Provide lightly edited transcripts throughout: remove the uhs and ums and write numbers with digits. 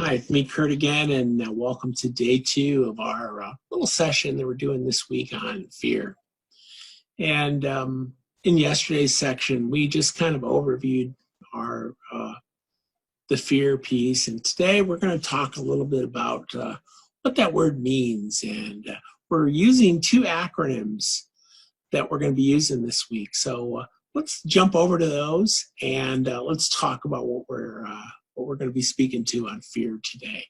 Hi, it's me, Kurt, again, and welcome to day 2 of our little session that we're doing this week on fear. And in yesterday's section, we just kind of overviewed our the fear piece, and today we're going to talk a little bit about what that word means. And we're using 2 acronyms that we're going to be using this week. So let's jump over to those, and let's talk about what we're going to be speaking to on fear today.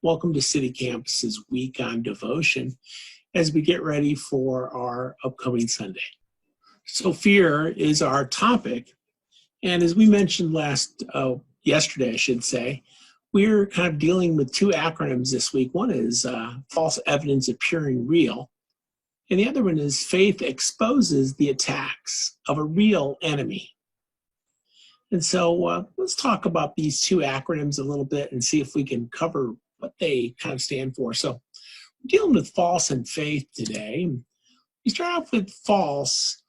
Welcome to City Campus's week on devotion as we get ready for our upcoming Sunday. So fear is our topic, and as we mentioned yesterday, I should say, we're kind of dealing with 2 acronyms this week. One is false evidence appearing real, and the other one is faith exposes the attacks of a real enemy. And so let's talk about these 2 acronyms a little bit and see if we can cover what they kind of stand for. So we're dealing with false and faith today. We start off with false.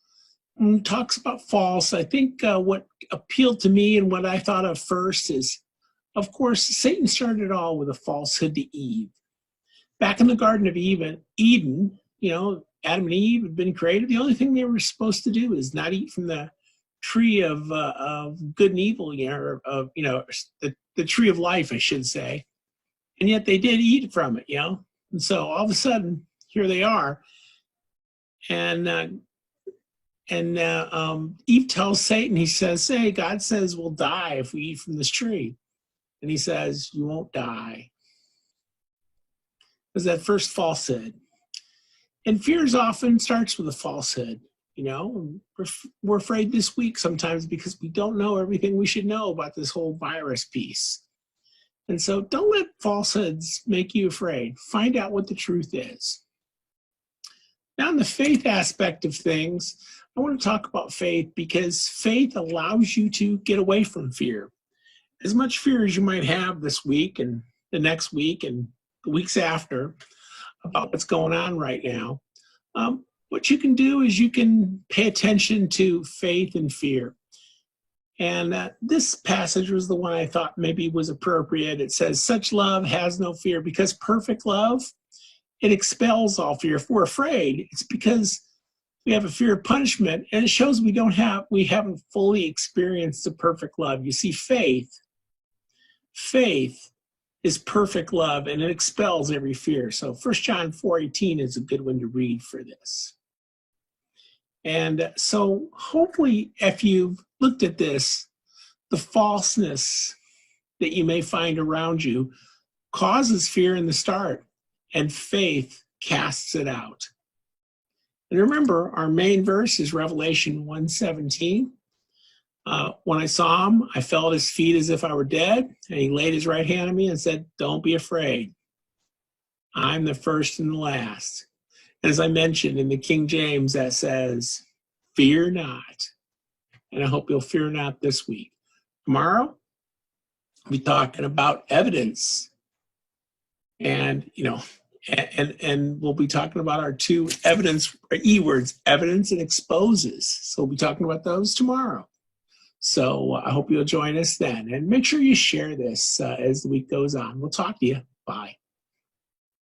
And talks about false. I think what appealed to me and what I thought of first is, of course, Satan started it all with a falsehood to Eve. Back in the Garden of Eden, Adam and Eve had been created. The only thing they were supposed to do is not eat from the tree of good and evil, the tree of life, I should say. And yet they did eat from it, And so all of a sudden, here they are. And Eve tells Satan, he says, hey, God says we'll die if we eat from this tree. And he says, you won't die. It was that first falsehood. And fears often starts with a falsehood. We're afraid this week sometimes because we don't know everything we should know about this whole virus piece. And so don't let falsehoods make you afraid. Find out what the truth is. Now, in the faith aspect of things, I want to talk about faith because faith allows you to get away from fear. As much fear as you might have this week and the next week and the weeks after about what's going on right now, what you can do is you can pay attention to faith and fear. And this passage was the one I thought maybe was appropriate. It says, such love has no fear, because perfect love, it expels all fear. If we're afraid, it's because we have a fear of punishment, and it shows we haven't fully experienced the perfect love. You see, faith is perfect love, and it expels every fear. So 1 John 4:18 is a good one to read for this. And so hopefully if you've looked at this, the falseness that you may find around you causes fear in the start, and faith casts it out. And remember, our main verse is Revelation 1:17. When I saw him, I fell at his feet as if I were dead, and he laid his right hand on me and said, don't be afraid. I'm the first and the last. And as I mentioned in the King James, that says, fear not. And I hope you'll fear not this week. Tomorrow, we'll be talking about evidence. And, and we'll be talking about our 2 evidence, E words, evidence and exposes. So we'll be talking about those tomorrow. So I hope you'll join us then. And make sure you share this as the week goes on. We'll talk to you. Bye.